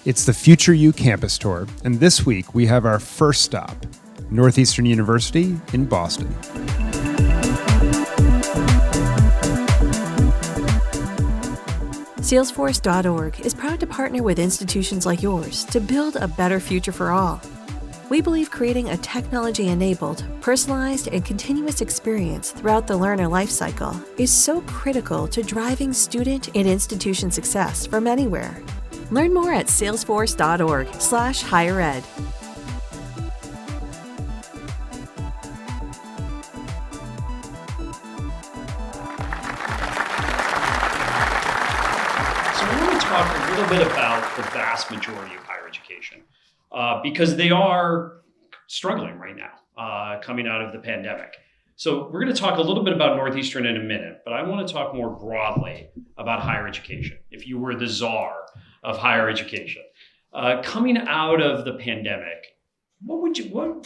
It's the Future U Campus Tour, and this week we have our first stop, Northeastern University in Boston. Salesforce.org is proud to partner with institutions like yours to build a better future for all. We believe creating a technology-enabled, personalized, and continuous experience throughout the learner lifecycle is so critical to driving student and institution success from anywhere. Learn more at salesforce.org/higher-ed. Talk a little bit about the vast majority of higher education because they are struggling right now coming out of the pandemic. So we're going to talk a little bit about Northeastern in a minute, but I want to talk more broadly about higher education. If you were the czar of higher education, coming out of the pandemic, what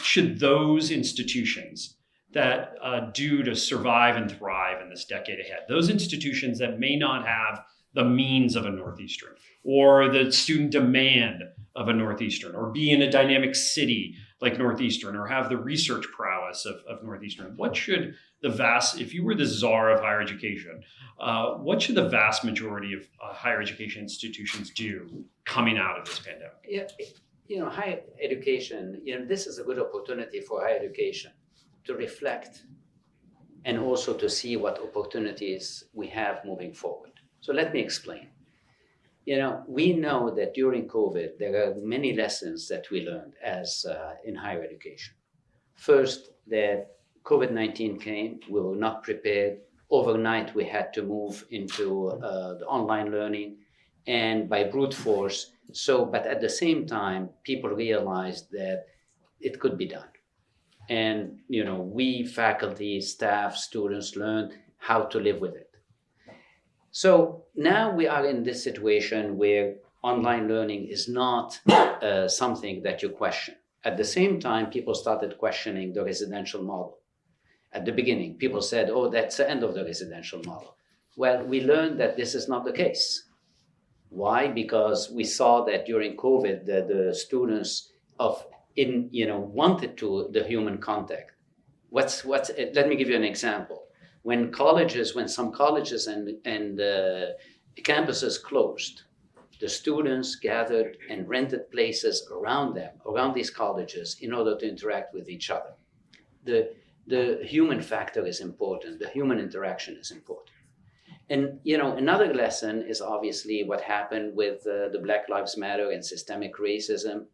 should those institutions that do to survive and thrive in this decade ahead? Those institutions that may not have the means of a Northeastern, or the student demand of a Northeastern, or be in a dynamic city like Northeastern, or have the research prowess of Northeastern. What should if you were the czar of higher education, what should the vast majority of higher education institutions do coming out of this pandemic? Yeah, higher education, this is a good opportunity for higher education to reflect and also to see what opportunities we have moving forward. So let me explain. We know that during COVID, there are many lessons that we learned as in higher education. First, that COVID-19 came, we were not prepared. Overnight, we had to move into the online learning and by brute force. But at the same time, people realized that it could be done. And, we, faculty, staff, students learned how to live with it. So now we are in this situation where online learning is not something that you question. At the same time, people started questioning the residential model. At the beginning, people said, oh, that's the end of the residential model. Well, we learned that this is not the case. Why? Because we saw that during COVID, the students wanted the human contact. Let me give you an example. When some colleges and campuses closed, the students gathered and rented places around these colleges in order to interact with each other. The human factor is important. The human interaction is important. And, another lesson is obviously what happened with the Black Lives Matter and systemic racism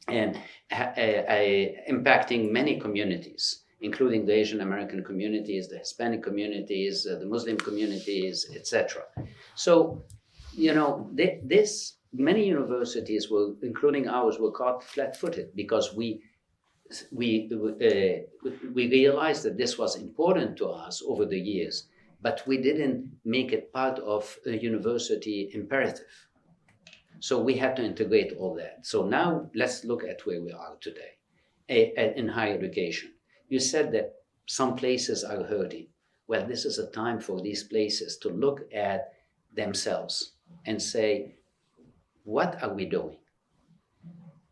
and impacting many communities, including the Asian American communities, the Hispanic communities, the Muslim communities, etc. So, many universities, including ours, were caught flat-footed because we realized that this was important to us over the years, but we didn't make it part of a university imperative. So we had to integrate all that. So now let's look at where we are today in higher education. You said that some places are hurting. Well, this is a time for these places to look at themselves and say, what are we doing?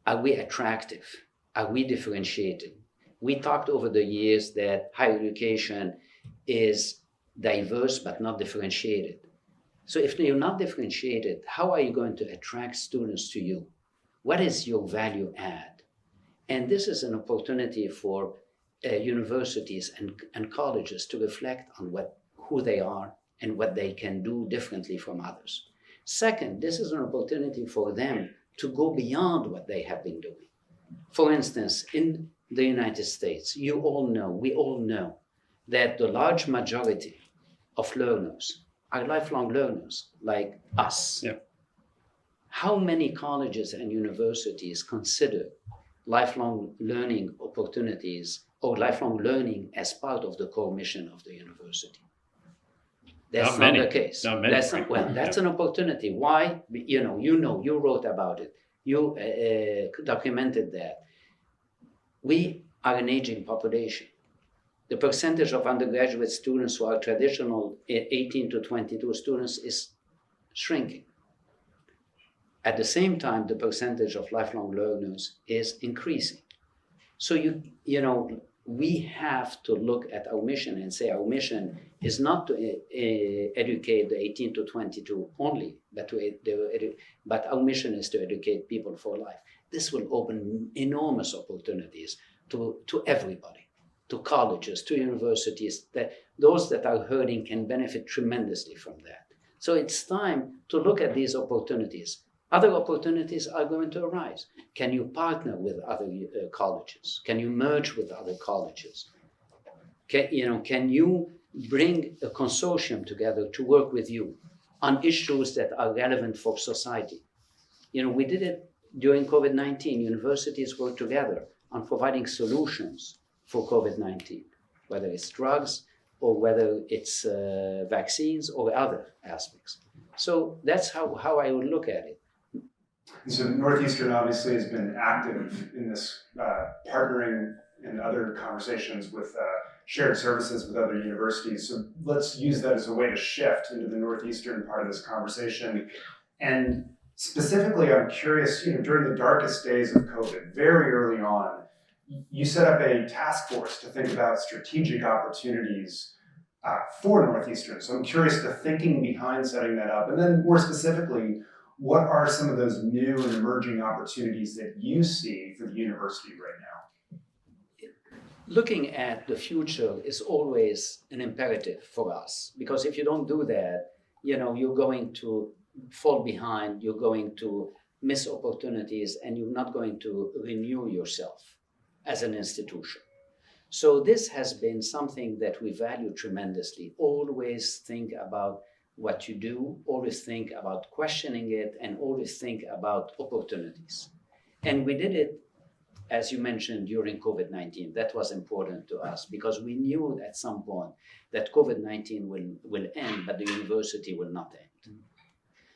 Are we attractive? Are we differentiated? We talked over the years that higher education is diverse but not differentiated. So if you're not differentiated, how are you going to attract students to you? What is your value add? And this is an opportunity for universities and colleges to reflect on who they are and what they can do differently from others. Second, this is an opportunity for them to go beyond what they have been doing. For instance, in the United States, we all know that the large majority of learners are lifelong learners like us. Yeah. How many colleges and universities consider lifelong learning opportunities or lifelong learning as part of the core mission of the university? That's not the case. Not many. That's an opportunity. Why? You wrote about it. You documented that. We are an aging population. The percentage of undergraduate students who are traditional 18 to 22 students is shrinking. At the same time, the percentage of lifelong learners is increasing. So we have to look at our mission and say our mission is not to educate the 18 to 22 only, but our mission is to educate people for life. This will open enormous opportunities to everybody, to colleges, to universities. That those that are hurting can benefit tremendously from that. So it's time to look at these opportunities. Other opportunities are going to arise. Can you partner with other colleges? Can you merge with other colleges? Can you bring a consortium together to work with you on issues that are relevant for society? We did it during COVID-19. Universities worked together on providing solutions for COVID-19, whether it's drugs or whether it's vaccines or other aspects. So that's how I would look at it. And so Northeastern obviously has been active in this partnering and other conversations with shared services with other universities. So let's use that as a way to shift into the Northeastern part of this conversation. And specifically, I'm curious, during the darkest days of COVID, very early on, you set up a task force to think about strategic opportunities for Northeastern. So I'm curious the thinking behind setting that up. And then more specifically, what are some of those new and emerging opportunities that you see for the university right now? Looking at the future is always an imperative for us, because if you don't do that, you're going to fall behind, you're going to miss opportunities, and you're not going to renew yourself as an institution. So this has been something that we value tremendously. Always think about what you do, always think about questioning it, and always think about opportunities. And we did it, as you mentioned, during COVID-19. That was important to us because we knew at some point that COVID-19 will end, but the university will not end.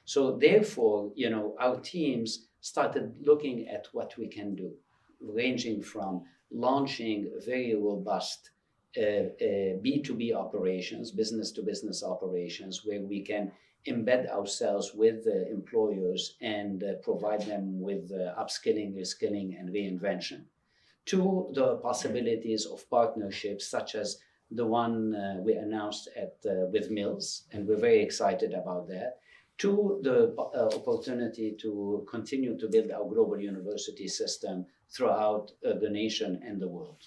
So therefore, our teams started looking at what we can do, ranging from launching very robust B2B operations, business-to-business operations, where we can embed ourselves with employers and provide them with upskilling, reskilling, and reinvention, to the possibilities of partnerships such as the one we announced with Mills, and we're very excited about that, to the opportunity to continue to build our global university system throughout the nation and the world.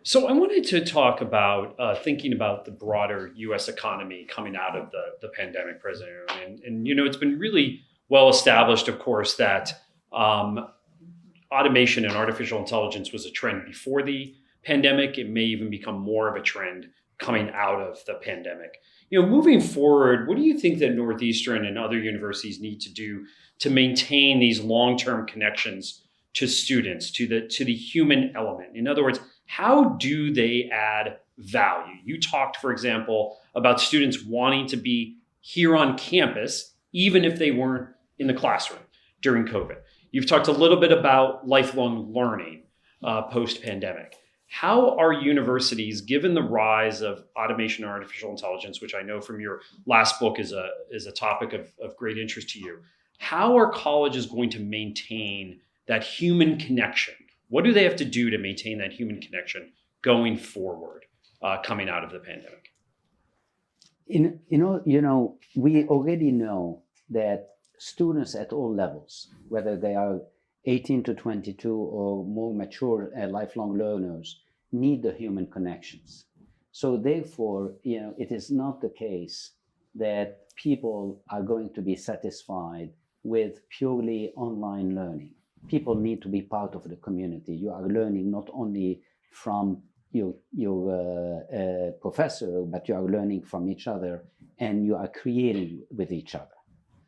So I wanted to talk about thinking about the broader U.S. economy coming out of the pandemic, President Aoun. And it's been really well established, of course, that automation and artificial intelligence was a trend before the pandemic. It may even become more of a trend coming out of the pandemic. Moving forward, what do you think that Northeastern and other universities need to do to maintain these long-term connections to students, to the human element? In other words, how do they add value? You talked, for example, about students wanting to be here on campus, even if they weren't in the classroom during COVID. You've talked a little bit about lifelong learning post-pandemic. How are universities, given the rise of automation and artificial intelligence, which I know from your last book is a topic of great interest to you, how are colleges going to maintain that human connection? What do they have to do to maintain that human connection going forward, coming out of the pandemic? We already know that students at all levels, whether they are 18 to 22 or more mature lifelong learners, need the human connections. So therefore, it is not the case that people are going to be satisfied with purely online learning. People need to be part of the community. You are learning not only from your professor, but you are learning from each other, and you are creating with each other.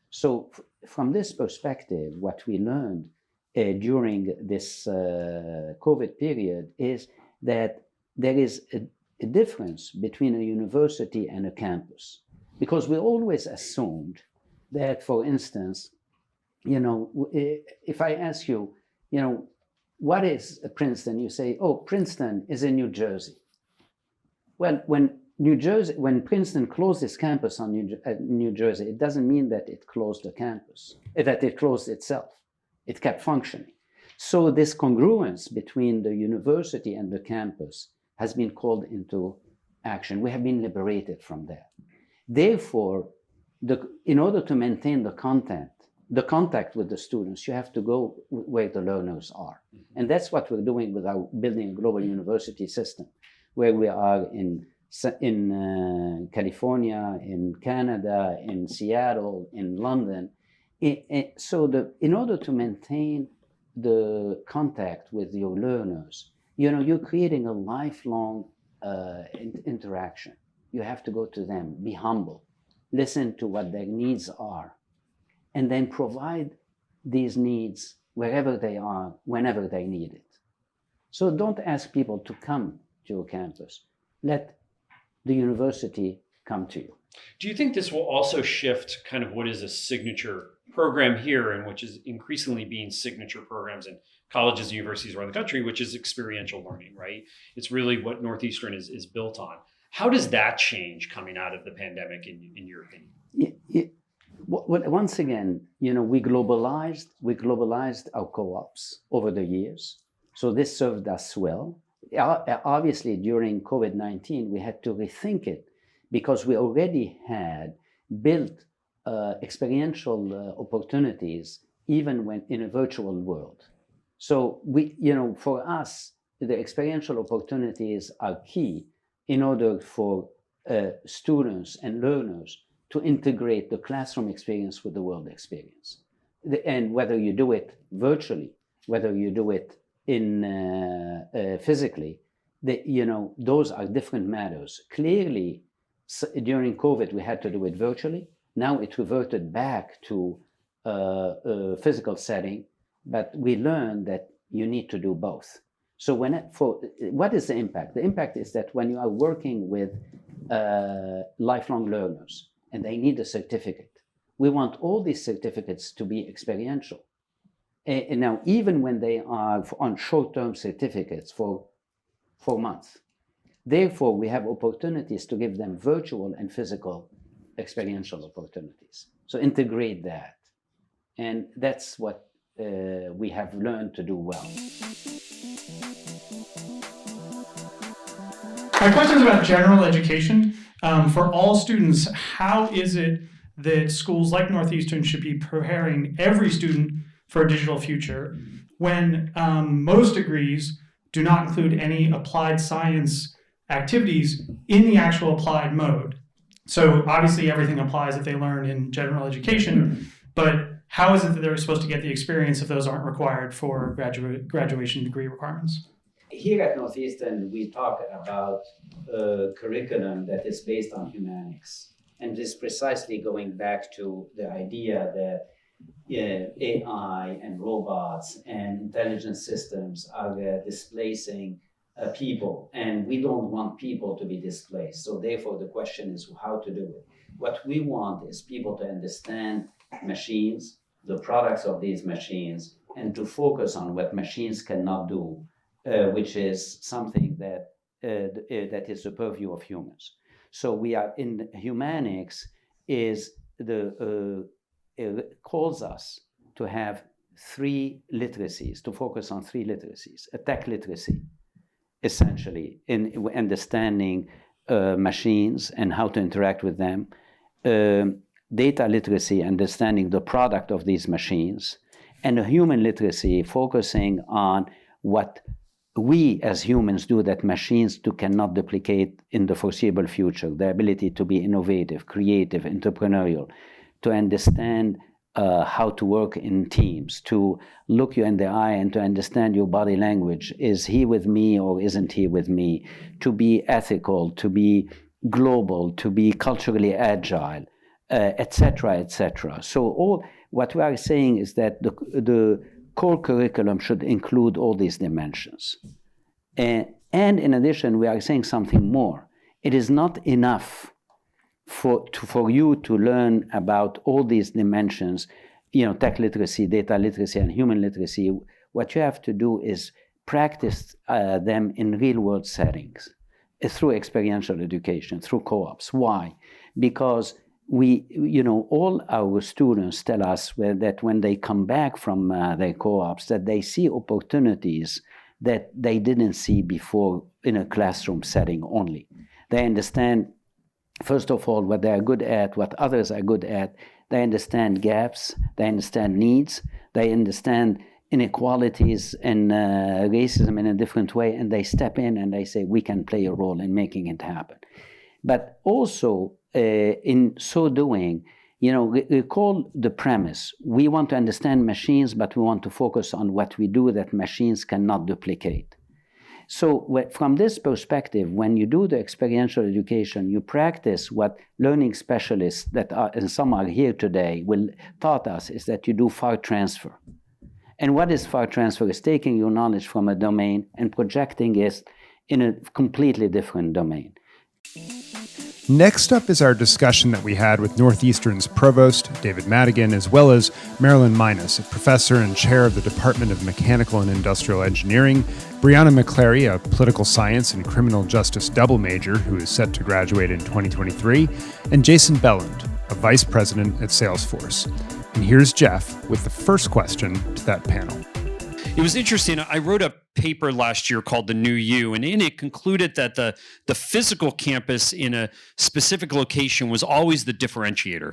So from this perspective, what we learned during this COVID period is that there is a difference between a university and a campus, because we always assumed that, for instance, if I ask you, what is Princeton? You say, oh, Princeton is in New Jersey. Well, when New Jersey, when Princeton closed its campus on New Jersey, it doesn't mean that it closed the campus, that it closed itself. It kept functioning. So this congruence between the university and the campus has been called into action. We have been liberated from that. Therefore, in order to maintain the contact with the students, you have to go where the learners are. And that's what we're doing with our building a global university system, where we are in California, in Canada, in Seattle, in London. In order to maintain the contact with your learners, you're creating a lifelong interaction. You have to go to them, be humble, listen to what their needs are, and then provide these needs wherever they are, whenever they need it. So don't ask people to come to your campus. Let the university come to you. Do you think this will also shift kind of what is a signature program here, and which is increasingly being signature programs in colleges and universities around the country, which is experiential learning, right? It's really what Northeastern is built on. How does that change coming out of the pandemic, in your opinion? Once again, we globalized our co-ops over the years. So this served us well. Obviously, during COVID-19, we had to rethink it because we already had built experiential opportunities even when in a virtual world. So for us, the experiential opportunities are key in order for students and learners to integrate the classroom experience with the world experience. And whether you do it virtually, whether you do it physically, those are different matters. Clearly, during COVID, we had to do it virtually. Now it reverted back to a physical setting, but we learned that you need to do both. So what is the impact? The impact is that when you are working with lifelong learners and they need a certificate, we want all these certificates to be experiential. And now, even when they are on short-term certificates for 4 months, therefore we have opportunities to give them virtual and physical experiential opportunities. So integrate that. And that's what we have learned to do well. My question is about general education. For all students, how is it that schools like Northeastern should be preparing every student for a digital future when most degrees do not include any applied science activities in the actual applied mode? So obviously everything applies that they learn in general education, but how is it that they're supposed to get the experience if those aren't required for graduation degree requirements? Here at Northeastern, we talk about a curriculum that is based on humanics. And this is precisely going back to the idea that AI and robots and intelligent systems are displacing people, and we don't want people to be displaced. So therefore, the question is how to do it. What we want is people to understand machines, the products of these machines, and to focus on what machines cannot do, which is something that is the purview of humans. So we are in humanics calls us to have 3 literacies, to focus on 3 literacies. A tech literacy, essentially, in understanding machines and how to interact with them. Data literacy, understanding the product of these machines. And a human literacy, focusing on what we as humans do that machines cannot duplicate in the foreseeable future. The ability to be innovative, creative, entrepreneurial, to understand how to work in teams, to look you in the eye and to understand your body language. Is he with me or isn't he with me? To be ethical, to be global, to be culturally agile, etc., etc. So what we are saying is that the core curriculum should include all these dimensions. And in addition, we are saying something more. It is not enough for you to learn about all these dimensions, tech literacy, data literacy, and human literacy. What you have to do is practice them in real-world settings. through experiential education, through co-ops. Why? Because all our students tell us that when they come back from their co-ops, that they see opportunities that they didn't see before in a classroom setting only. They understand, first of all, what they are good at, what others are good at. They understand gaps, they understand needs, they understand inequalities and racism in a different way, and they step in and they say, we can play a role in making it happen. But also, in so doing, recall the premise. We want to understand machines, but we want to focus on what we do that machines cannot duplicate. So from this perspective, when you do the experiential education, you practice what learning specialists that are, and some are here today, taught us, is that you do far transfer. And what is far transfer? Is taking your knowledge from a domain and projecting it in a completely different domain. Next up is our discussion that we had with Northeastern's provost, David Madigan, as well as Marilyn Minus, a professor and chair of the Department of Mechanical and Industrial Engineering, Brianna McClary, a political science and criminal justice double major who is set to graduate in 2023, and Jason Belland, a vice president at Salesforce. And here's Jeff with the first question to that panel. It was interesting. I wrote a paper last year called The New You, and in it concluded that the physical campus in a specific location was always the differentiator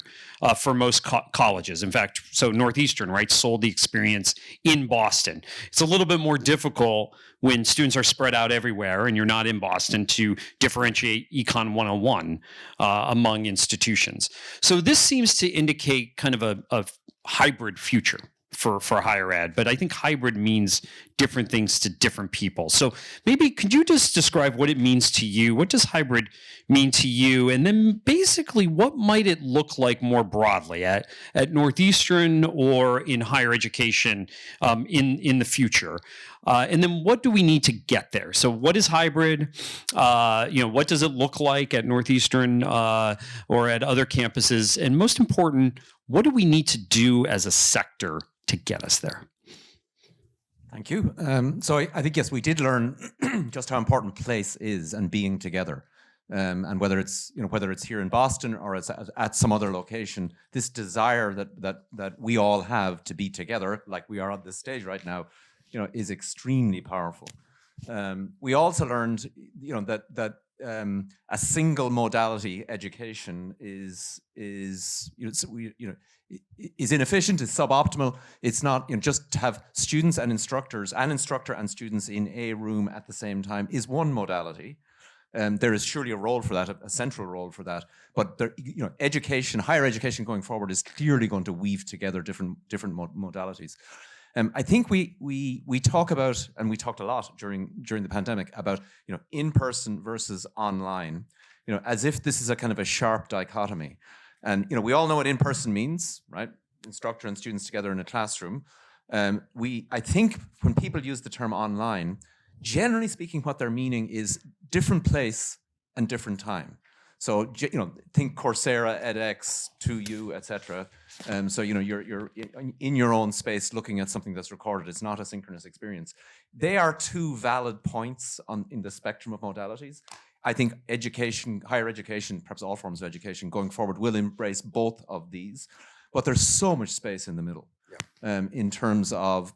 for most colleges. In fact, so Northeastern, right, sold the experience in Boston. It's a little bit more difficult when students are spread out everywhere and you're not in Boston to differentiate Econ 101 among institutions. So this seems to indicate kind of a hybrid future for higher ed, but I think hybrid means different things to different people. So maybe could you just describe what it means to you? What does hybrid mean to you? And then basically what might it look like more broadly at Northeastern or in higher education in the future? And then what do we need to get there? So what is hybrid? What does it look like at Northeastern or at other campuses? And most important, what do we need to do as a sector to get us there? Thank you. So I think, yes, we did learn just how important place is and being together. And whether it's here in Boston or it's at some other location, this desire that we all have to be together, like we are on this stage right now, is extremely powerful. We also learned, that a single modality education is inefficient, is suboptimal. It's not, just to have students and instructors, an instructor and students in a room at the same time is one modality. There is surely a role for that, a central role for that. But there, education, higher education going forward is clearly going to weave together different modalities. I think we talk about, and we talked a lot during the pandemic about, in-person versus online, as if this is a kind of a sharp dichotomy. And, we all know what in-person means, right? Instructor and students together in a classroom. I think when people use the term online, generally speaking, what they're meaning is different place and different time. So, think Coursera, edX, 2U, etc. So, you're in your own space looking at something that's recorded. It's not a synchronous experience. They are two valid points in the spectrum of modalities. I think higher education, perhaps all forms of education going forward, will embrace both of these. But there's so much space in the middle in terms of,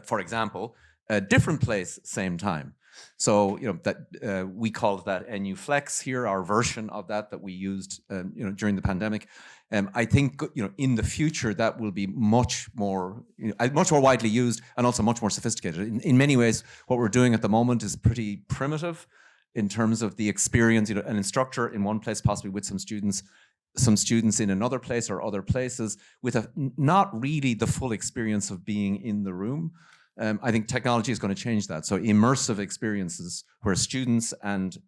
for example, a different place, same time. So, that we called that NU Flex here, our version of that we used, during the pandemic. I think, in the future that will be much more widely used and also much more sophisticated. In many ways, what we're doing at the moment is pretty primitive in terms of the experience. An instructor in one place, possibly with some students in another place or other places, with not really the full experience of being in the room. I think technology is going to change that. So immersive experiences where students and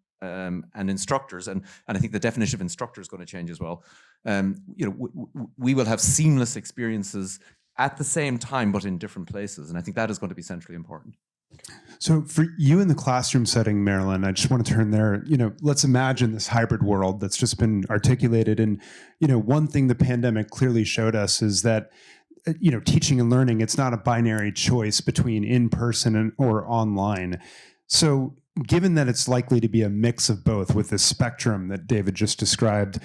instructors, and I think the definition of instructor is going to change as well. We will have seamless experiences at the same time, but in different places. And I think that is going to be centrally important. So for you in the classroom setting, Marilyn, I just want to turn there, let's imagine this hybrid world that's just been articulated. And, one thing the pandemic clearly showed us is that teaching and learning, it's not a binary choice between in-person or online. So given that it's likely to be a mix of both with the spectrum that David just described,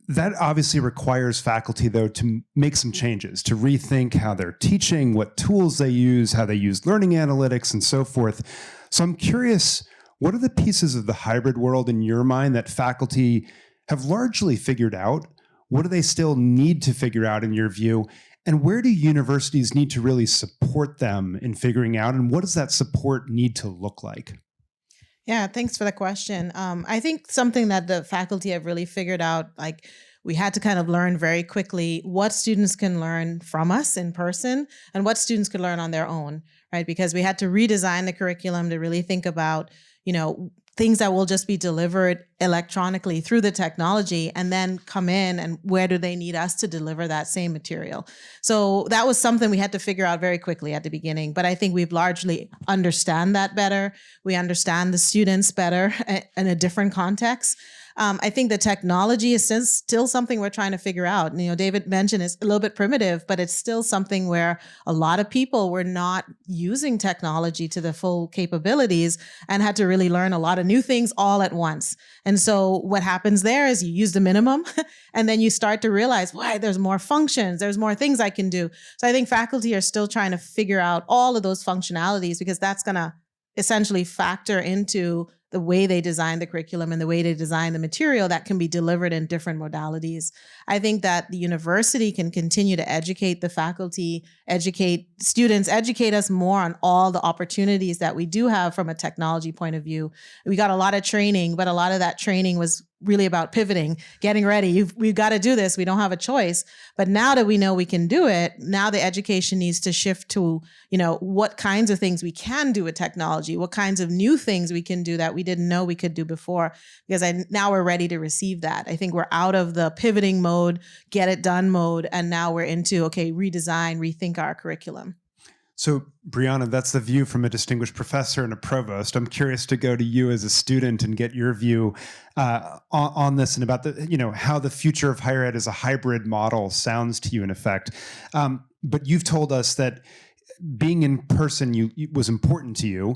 that obviously requires faculty, though, to make some changes, to rethink how they're teaching, what tools they use, how they use learning analytics, and so forth. So I'm curious, what are the pieces of the hybrid world in your mind that faculty have largely figured out? What do they still need to figure out in your view? And where do universities need to really support them in figuring out? And what does that support need to look like? Yeah, thanks for the question. I think something that the faculty have really figured out, like we had to kind of learn very quickly what students can learn from us in person and what students could learn on their own, right? Because we had to redesign the curriculum to really think about, things that will just be delivered electronically through the technology and then come in and where do they need us to deliver that same material. So that was something we had to figure out very quickly at the beginning, but I think we've largely understand that better. We understand the students better in a different context. I think the technology is still something we're trying to figure out. David mentioned it's a little bit primitive, but it's still something where a lot of people were not using technology to the full capabilities and had to really learn a lot of new things all at once. And so what happens there is you use the minimum and then you start to realize, why, there's more functions, there's more things I can do. So I think faculty are still trying to figure out all of those functionalities because that's going to essentially factor into the way they design the curriculum and the way they design the material that can be delivered in different modalities. I think that the university can continue to educate the faculty, educate students, educate us more on all the opportunities that we do have from a technology point of view. We got a lot of training, but a lot of that training was really about pivoting, getting ready. We've got to do this. We don't have a choice. But now that we know we can do it, now the education needs to shift to, what kinds of things we can do with technology, what kinds of new things we can do that we didn't know we could do before, because now we're ready to receive that. I think we're out of the pivoting mode, get it done mode, and now we're into, redesign, rethink our curriculum. So, Brianna, that's the view from a distinguished professor and a provost. I'm curious to go to you as a student and get your view on this and about how the future of higher ed as a hybrid model sounds to you in effect. But you've told us that being in person was important to you.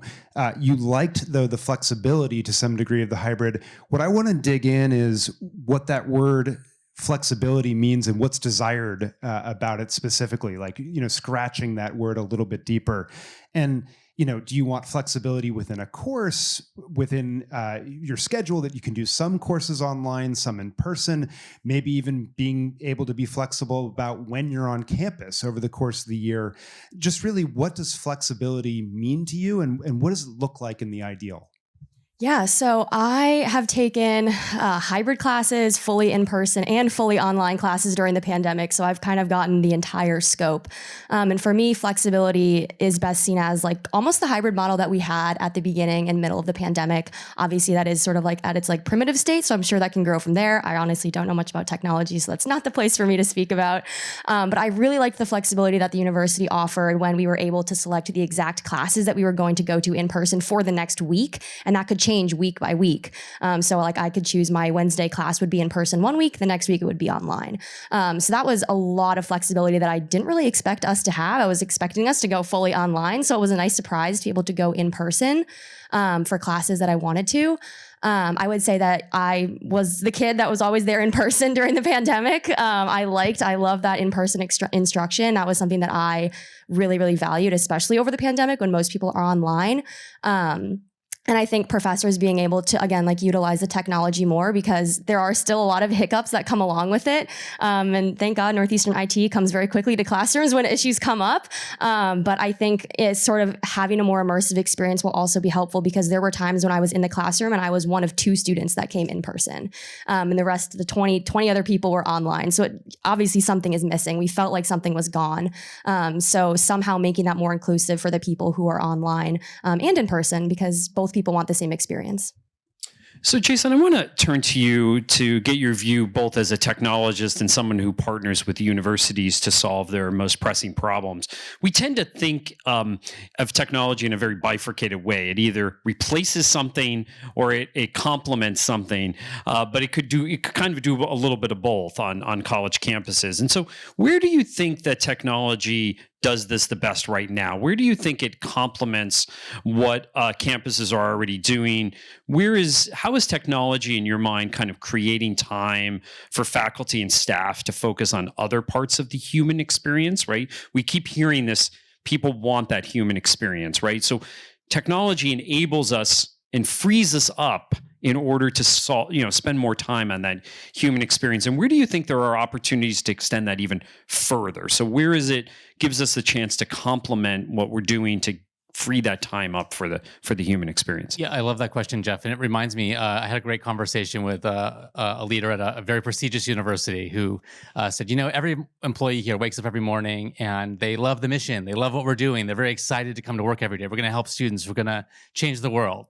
You liked, though, the flexibility to some degree of the hybrid. What I want to dig in is what that word flexibility means and what's desired about it specifically, like, scratching that word a little bit deeper. And, do you want flexibility within a course, within your schedule, that you can do some courses online, some in person, maybe even being able to be flexible about when you're on campus over the course of the year? Just really, what does flexibility mean to you, and what does it look like in the ideal? Yeah, so I have taken hybrid classes, fully in person and fully online classes during the pandemic. So I've kind of gotten the entire scope. And for me, flexibility is best seen as like almost the hybrid model that we had at the beginning and middle of the pandemic. Obviously, that is sort of like at its like primitive state. So I'm sure that can grow from there. I honestly don't know much about technology, so that's not the place for me to speak about. But I really liked the flexibility that the university offered when we were able to select the exact classes that we were going to go to in person for the next week. And that could change week by week. So like I could choose my Wednesday class would be in person one week, the next week it would be online. So that was a lot of flexibility that I didn't really expect us to have. I was expecting us to go fully online. So it was a nice surprise to be able to go in person for classes that I wanted to. I would say that I was the kid that was always there in person during the pandemic. I love that in-person instruction. That was something that I really, really valued, especially over the pandemic when most people are online. And I think professors being able to, again, like utilize the technology more, because there are still a lot of hiccups that come along with it. And thank God Northeastern IT comes very quickly to classrooms when issues come up. But I think it's sort of having a more immersive experience will also be helpful, because there were times when I was in the classroom and I was one of 2 students that came in person. And the rest of the 20 other people were online. So obviously something is missing. We felt like something was gone. So somehow making that more inclusive for the people who are online and in person, because both people want the same experience. So Jason, I want to turn to you to get your view both as a technologist and someone who partners with universities to solve their most pressing problems. We tend to think of technology in a very bifurcated way. It either replaces something or it complements something, but it could kind of do a little bit of both on college campuses. And so where do you think that technology does this the best right now? Where do you think it complements what campuses are already doing? How is technology in your mind kind of creating time for faculty and staff to focus on other parts of the human experience, right? We keep hearing this, people want that human experience, right? So technology enables us and frees us up in order to spend more time on that human experience. And where do you think there are opportunities to extend that even further? So where is it gives us a chance to complement what we're doing to free that time up for the human experience? Yeah, I love that question, Jeff. And it reminds me, I had a great conversation with a leader at a very prestigious university who said, every employee here wakes up every morning and they love the mission. They love what we're doing. They're very excited to come to work every day. We're going to help students. We're going to change the world.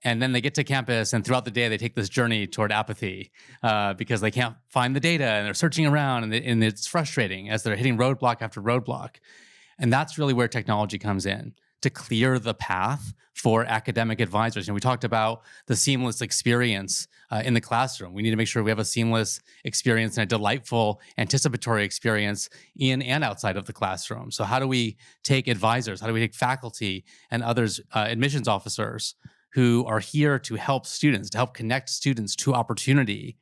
And then they get to campus, and throughout the day, they take this journey toward apathy because they can't find the data, and they're searching around, and it's frustrating as they're hitting roadblock after roadblock. And that's really where technology comes in, to clear the path for academic advisors. We talked about the seamless experience in the classroom. We need to make sure we have a seamless experience and a delightful, anticipatory experience in and outside of the classroom. So how do we take advisors, how do we take faculty and others, admissions officers, who are here to help students, to help connect students to opportunity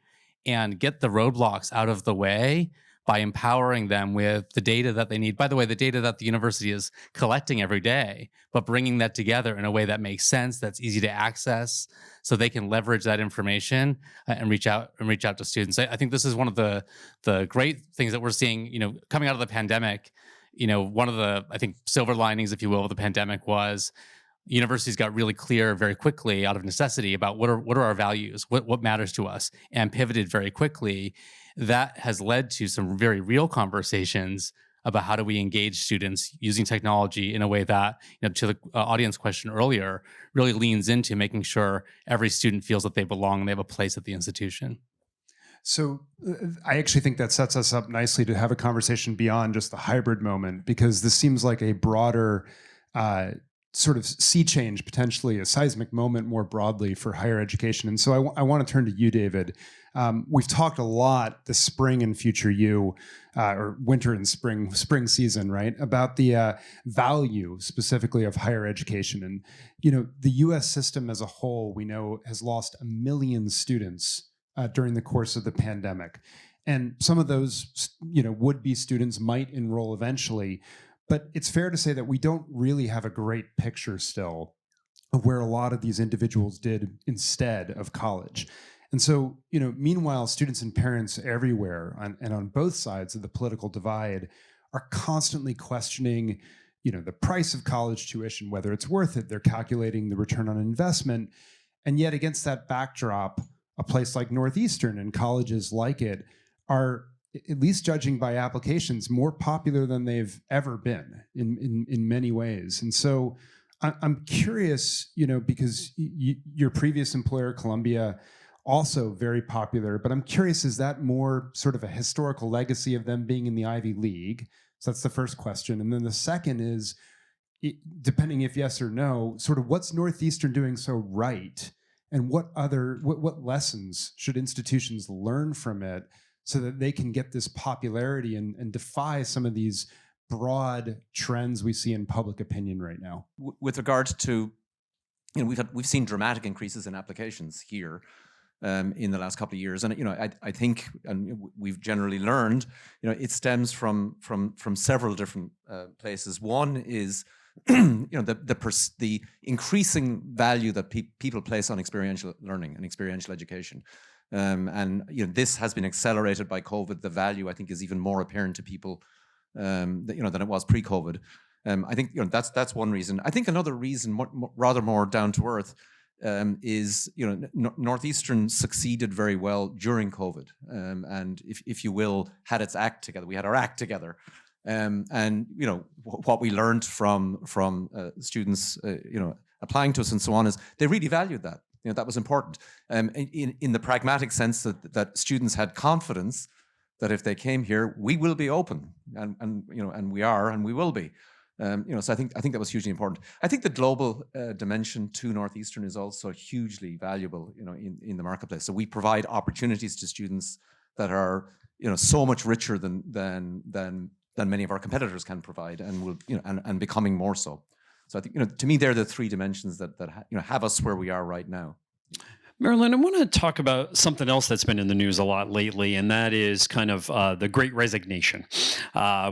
and get the roadblocks out of the way by empowering them with the data that they need. By the way, the data that the university is collecting every day, but bringing that together in a way that makes sense, that's easy to access, so they can leverage that information and reach out to students. I think this is one of the great things that we're seeing, coming out of the pandemic. One of the, I think, silver linings, if you will, of the pandemic was universities got really clear very quickly out of necessity about what are our values, what matters to us, and pivoted very quickly. That has led to some very real conversations about how do we engage students using technology in a way that, to the audience question earlier, really leans into making sure every student feels that they belong and they have a place at the institution. So I actually think that sets us up nicely to have a conversation beyond just the hybrid moment, because this seems like a broader sort of sea change, potentially a seismic moment more broadly for higher education. And so I want to turn to you, David. We've talked a lot this spring and future you, or winter and spring season, right, about the value specifically of higher education. And, the US system as a whole, we know, has lost 1 million students during the course of the pandemic. And some of those, would-be students might enroll eventually. But it's fair to say that we don't really have a great picture still of where a lot of these individuals did instead of college. And so, meanwhile, students and parents everywhere and on both sides of the political divide are constantly questioning, the price of college tuition, whether it's worth it. They're calculating the return on investment. And yet against that backdrop, a place like Northeastern and colleges like it are, at least judging by applications, more popular than they've ever been in many ways. And so I'm curious, because your previous employer, Columbia, also very popular, but I'm curious, is that more sort of a historical legacy of them being in the Ivy League? So that's the first question. And then the second is, depending if yes or no, sort of what's Northeastern doing so right? And what lessons should institutions learn from it so that they can get this popularity and defy some of these broad trends we see in public opinion right now? With regard to, we've seen dramatic increases in applications here in the last couple of years, and I think, and we've generally learned, it stems from several different places. One is the increasing value that people place on experiential learning and experiential education. And this has been accelerated by COVID. The value, I think, is even more apparent to people than it was pre-COVID. I think that's one reason. I think another reason, rather more down to earth, is Northeastern succeeded very well during COVID, and if you will, had its act together. We had our act together, and what we learned from students, applying to us and so on, is they really valued that. That was important, in the pragmatic sense that students had confidence that if they came here, we will be open, and we are, and we will be. So I think that was hugely important. I think the global dimension to Northeastern is also hugely valuable, in the marketplace. So we provide opportunities to students that are, so much richer than than many of our competitors can provide, and will, and becoming more so. So I think, to me, they're the three dimensions that have us where we are right now. Marilyn, I want to talk about something else that's been in the news a lot lately, and that is kind of the Great Resignation.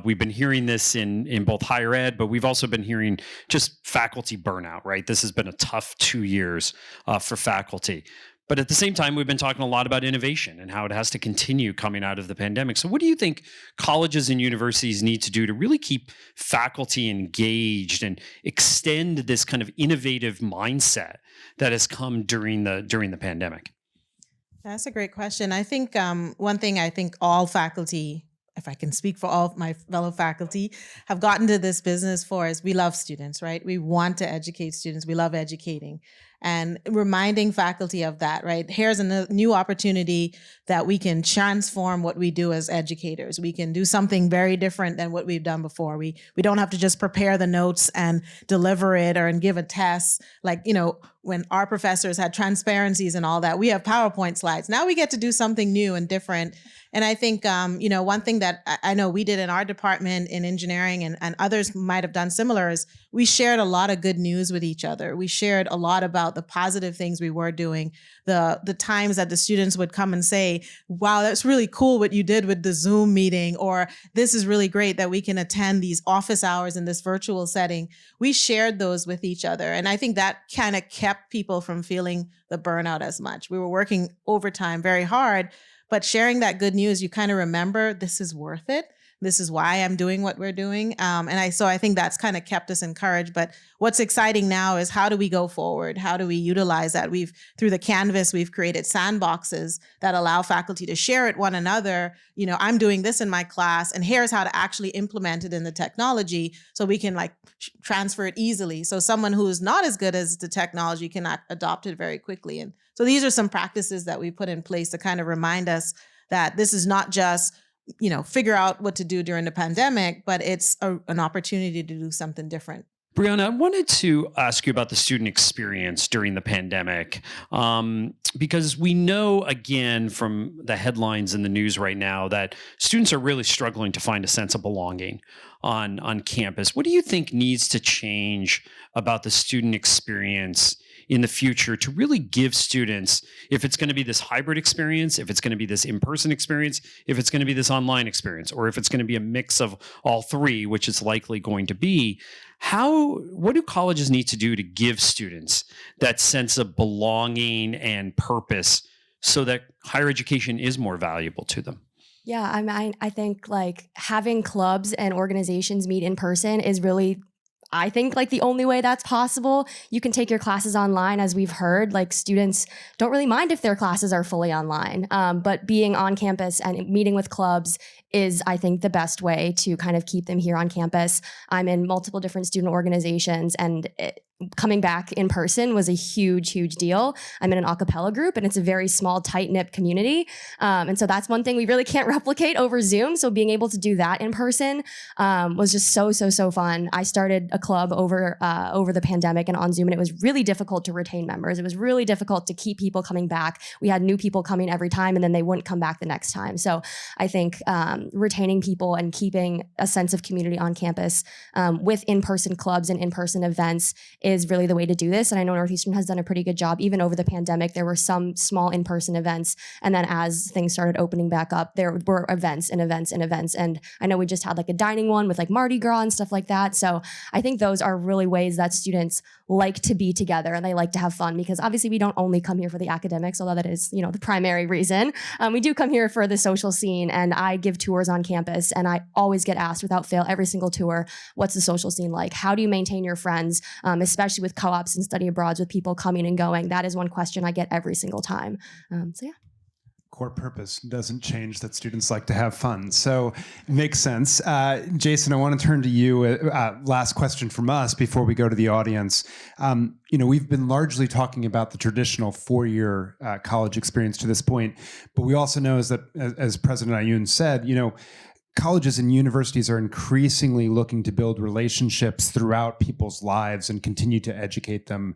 We've been hearing this in both higher ed, but we've also been hearing just faculty burnout, right? This has been a tough 2 years for faculty. But at the same time, we've been talking a lot about innovation and how it has to continue coming out of the pandemic. So what do you think colleges and universities need to do to really keep faculty engaged and extend this kind of innovative mindset that has come during the pandemic? That's a great question. I think one thing I think all faculty, if I can speak for all of my fellow faculty, have gotten to this business for is we love students, right? We want to educate students. We love educating. And reminding faculty of that, right? Here's a new opportunity that we can transform what we do as educators. We can do something very different than what we've done before. We don't have to just prepare the notes and deliver it and give a test. Like, when our professors had transparencies and all that, we have PowerPoint slides. Now we get to do something new and different. And I think, one thing that I know we did in our department in engineering and others might have done similar is we shared a lot of good news with each other. We shared a lot about the positive things we were doing, the times that the students would come and say, wow, that's really cool what you did with the Zoom meeting, or this is really great that we can attend these office hours in this virtual setting. We shared those with each other. And I think that kind of kept people from feeling the burnout as much. We were working overtime very hard, but sharing that good news, you kind of remember this is worth it. This is why I'm doing what we're doing. So I think that's kind of kept us encouraged. But what's exciting now is how do we go forward? How do we utilize that? Through the Canvas, we've created sandboxes that allow faculty to share it one another. I'm doing this in my class, and here's how to actually implement it in the technology so we can transfer it easily. So someone who's not as good as the technology can adopt it very quickly. And so these are some practices that we put in place to kind of remind us that this is not just figure out what to do during the pandemic, but it's an opportunity to do something different. Brianna, I wanted to ask you about the student experience during the pandemic, because we know, again, from the headlines in the news right now that students are really struggling to find a sense of belonging on campus. What do you think needs to change about the student experience in the future to really give students, if it's going to be this hybrid experience, if it's going to be this in-person experience, if it's going to be this online experience, or if it's going to be a mix of all three, which it's likely going to be, what do colleges need to do to give students that sense of belonging and purpose so that higher education is more valuable to them? Yeah, I think having clubs and organizations meet in person is really, I think, the only way that's possible. You can take your classes online, as we've heard. Students don't really mind if their classes are fully online, but being on campus and meeting with clubs is, I think, the best way to kind of keep them here on campus. I'm in multiple different student organizations, and coming back in person was a huge, huge deal. I'm in an a cappella group, and it's a very small, tight-knit community. And so that's one thing we really can't replicate over Zoom. So being able to do that in person was just so fun. I started a club over the pandemic and on Zoom, and it was really difficult to retain members. It was really difficult to keep people coming back. We had new people coming every time, and then they wouldn't come back the next time. So I think retaining people and keeping a sense of community on campus with in-person clubs and in-person events is really the way to do this. And I know Northeastern has done a pretty good job. Even over the pandemic, there were some small in-person events. And then as things started opening back up, there were events and events and events. And I know we just had a dining one with Mardi Gras and stuff like that. So I think those are really ways that students like to be together and they like to have fun, because obviously we don't only come here for the academics, although that is, the primary reason. We do come here for the social scene, and I give tours on campus, and I always get asked without fail every single tour, what's the social scene like? How do you maintain your friends, especially with co-ops and study abroads with people coming and going? That is one question I get every single time. So yeah. Core purpose doesn't change, that students like to have fun. So it makes sense. Jason, I want to turn to you. Last question from us before we go to the audience. We've been largely talking about the traditional four-year college experience to this point, but we also know as President Aoun said, colleges and universities are increasingly looking to build relationships throughout people's lives and continue to educate them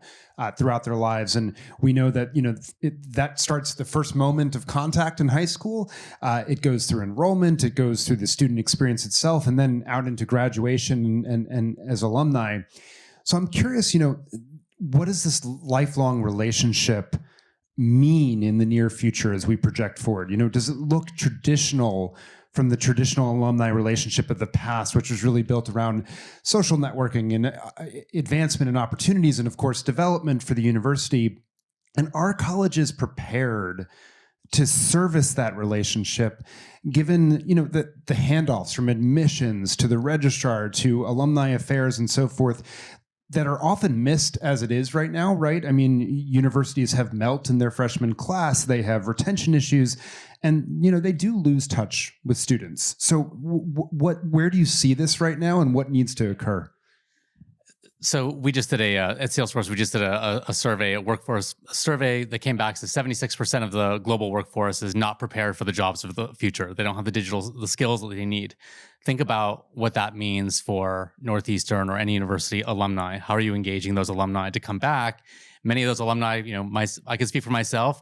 throughout their lives. And we know that that starts the first moment of contact in high school. It goes through enrollment, it goes through the student experience itself, and then out into graduation and as alumni. So I'm curious, what does this lifelong relationship mean in the near future as we project forward? Does it look traditional from the traditional alumni relationship of the past, which was really built around social networking and advancement and opportunities, and of course, development for the university? And are colleges prepared to service that relationship, given the handoffs from admissions to the registrar to alumni affairs and so forth that are often missed as it is right now, right? I mean, universities have melt in their freshman class, they have retention issues, and they do lose touch with students. So where do you see this right now, and what needs to occur? So we just did at Salesforce, we just did a survey, a workforce survey that came back to 76% of the global workforce is not prepared for the jobs of the future. They don't have the skills that they need. Think about what that means for Northeastern or any university alumni. How are you engaging those alumni to come back? Many of those alumni, I can speak for myself.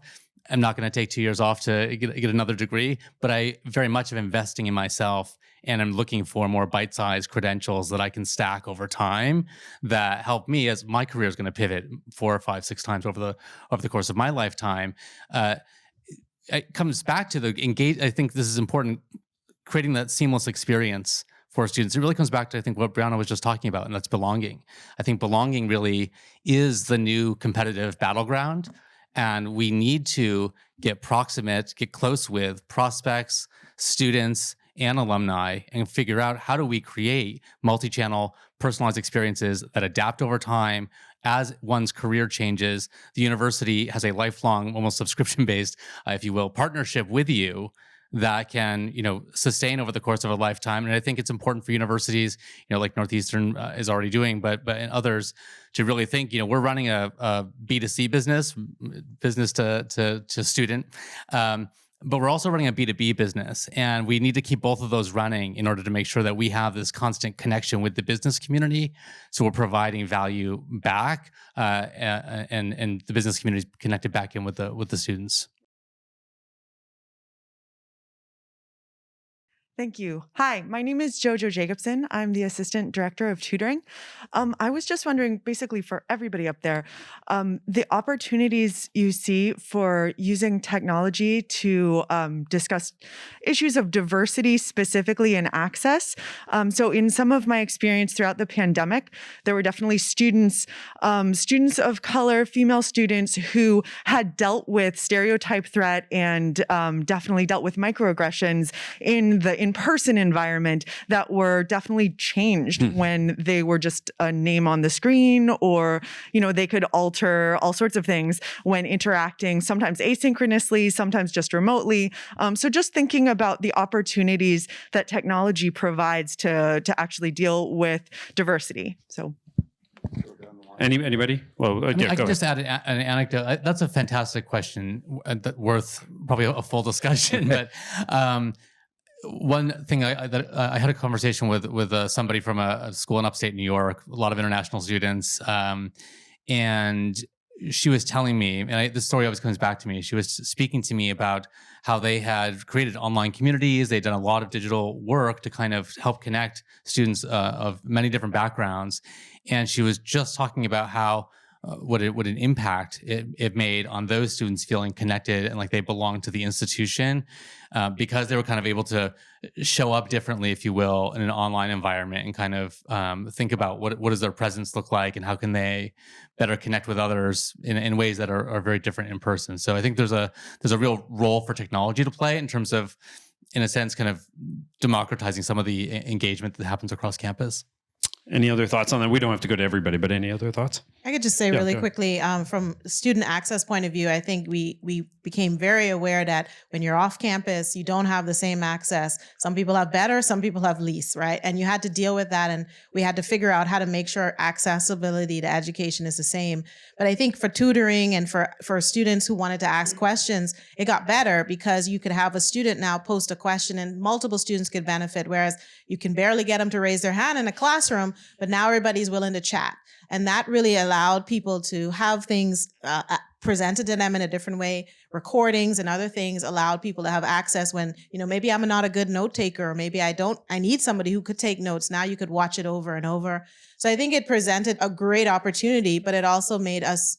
I'm not going to take 2 years off to get another degree, but I very much am investing in myself, and I'm looking for more bite-sized credentials that I can stack over time that help me as my career is going to pivot 4 or 5, 6 times over the course of my lifetime. It comes back to the engage. I think this is important, creating that seamless experience for students. It really comes back to, I think, what Brianna was just talking about, and that's belonging. I think belonging really is the new competitive battleground. And we need to get proximate, get close with prospects, students, and alumni, and figure out how do we create multi-channel personalized experiences that adapt over time as one's career changes. The university has a lifelong, almost subscription-based, if you will, partnership with you that can, sustain over the course of a lifetime. And I think it's important for universities, like Northeastern is already doing, but in others to really think, we're running a B2C business to student, but we're also running a B2B business, and we need to keep both of those running in order to make sure that we have this constant connection with the business community. So we're providing value back, and the business community is connected back in with the students. Thank you. Hi, my name is Jojo Jacobson. I'm the Assistant Director of Tutoring. I was just wondering, basically for everybody up there, the opportunities you see for using technology to discuss issues of diversity, specifically in access. So in some of my experience throughout the pandemic, there were definitely students of color, female students who had dealt with stereotype threat and definitely dealt with microaggressions in the in-person environment that were definitely changed when they were just a name on the screen, or, they could alter all sorts of things when interacting, sometimes asynchronously, sometimes just remotely. So just thinking about the opportunities that technology provides to actually deal with diversity. So. Anybody? Well, I can just add an anecdote. That's a fantastic question, worth probably a full discussion. But one thing I had a conversation with somebody from a school in upstate New York, a lot of international students, and she was telling me, and this story always comes back to me. She was speaking to me about how they had created online communities. They'd done a lot of digital work to kind of help connect students of many different backgrounds, and she was just talking about how what an impact it made on those students feeling connected and like they belonged to the institution, because they were kind of able to show up differently, if you will, in an online environment and kind of think about what does their presence look like and how can they better connect with others in ways that are very different in person. So I think there's a real role for technology to play in terms of, in a sense, kind of democratizing some of the engagement that happens across campus. Any other thoughts on that? We don't have to go to everybody, but any other thoughts? I could just say really quickly, from student access point of view, I think we became very aware that when you're off campus, you don't have the same access. Some people have better, some people have least, right? And you had to deal with that. And we had to figure out how to make sure accessibility to education is the same. But I think for tutoring and for students who wanted to ask questions, it got better because you could have a student now post a question and multiple students could benefit, whereas you can barely get them to raise their hand in a classroom, but now everybody's willing to chat. And that really allowed people to have things presented to them in a different way. Recordings and other things allowed people to have access when, maybe I'm not a good note taker, or maybe I need somebody who could take notes. Now you could watch it over and over. So I think it presented a great opportunity, but it also made us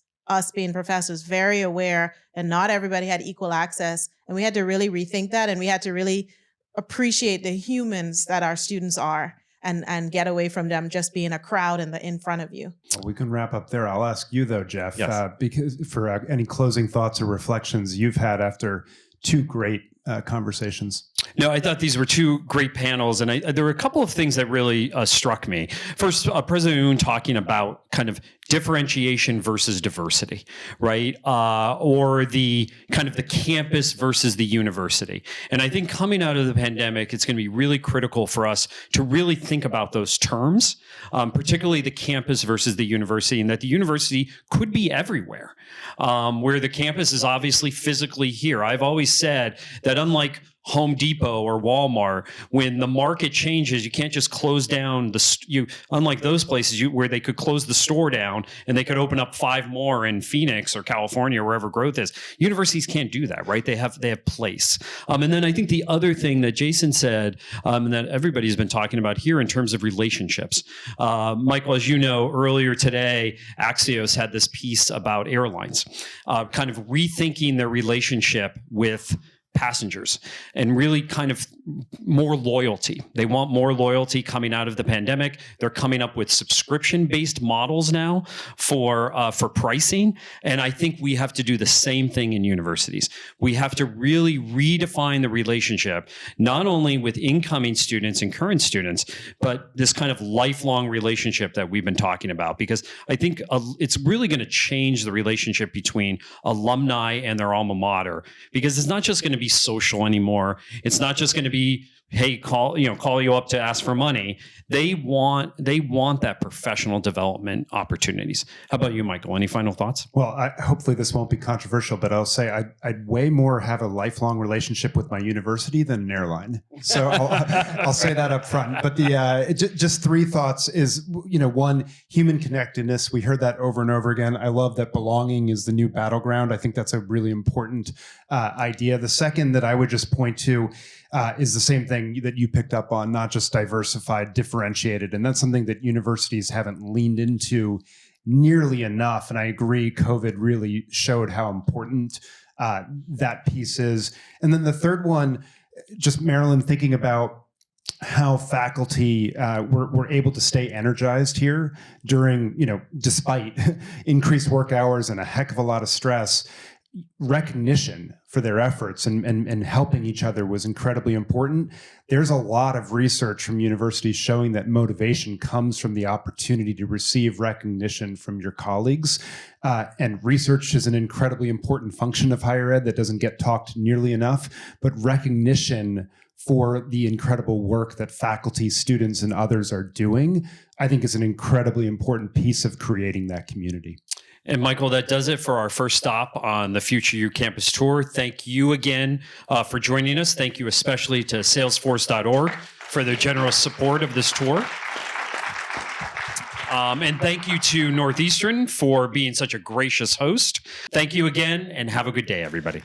being professors very aware that not everybody had equal access. And we had to really rethink that. And we had to really appreciate the humans that our students are. And get away from them just being a crowd in front of you. Well, we can wrap up there. I'll ask you though, Jeff, Yes. because for any closing thoughts or reflections you've had after two great conversations. No, I thought these were two great panels, and there were a couple of things that really struck me. First, President Aoun talking about kind of differentiation versus diversity, right? Or the kind of the campus versus the university. And I think coming out of the pandemic, it's going to be really critical for us to really think about those terms, particularly the campus versus the university, and that the university could be everywhere, where the campus is obviously physically here. I've always said that unlike Home Depot or Walmart, when the market changes, you can't just close down unlike those places where they could close the store down and they could open up 5 more in Phoenix or California or wherever growth is. Universities can't do that, right? They have place. And then I think the other thing that Jason said, and that everybody's been talking about here in terms of relationships. Michael, as you know, earlier today, Axios had this piece about airlines, kind of rethinking their relationship with passengers and really kind of more loyalty. They want more loyalty coming out of the pandemic. They're coming up with subscription-based models now for pricing. And I think we have to do the same thing in universities. We have to really redefine the relationship, not only with incoming students and current students, but this kind of lifelong relationship that we've been talking about, because I think it's really going to change the relationship between alumni and their alma mater, because it's not just going to be social anymore. It's not just going to be, hey, call you up to ask for money. They want that professional development opportunities. How about you, Michael? Any final thoughts? Well, hopefully this won't be controversial, but I'll say I'd way more have a lifelong relationship with my university than an airline. So I'll say that up front. But just 3 thoughts is, one, human connectedness. We heard that over and over again. I love that belonging is the new battleground. I think that's a really important idea. The second that I would just point to is the same thing that you picked up on, not just diversified, differentiated. And that's something that universities haven't leaned into nearly enough. And I agree, COVID really showed how important that piece is. And then the third one, just Marilyn, thinking about how faculty were able to stay energized here during, despite increased work hours and a heck of a lot of stress. Recognition for their efforts and helping each other was incredibly important. There's a lot of research from universities showing that motivation comes from the opportunity to receive recognition from your colleagues. And research is an incredibly important function of higher ed that doesn't get talked nearly enough, but recognition for the incredible work that faculty, students, and others are doing, I think is an incredibly important piece of creating that community. And Michael, that does it for our first stop on the Future You Campus Tour. Thank you again for joining us. Thank you especially to Salesforce.org for their generous support of this tour. And thank you to Northeastern for being such a gracious host. Thank you again, and have a good day, everybody.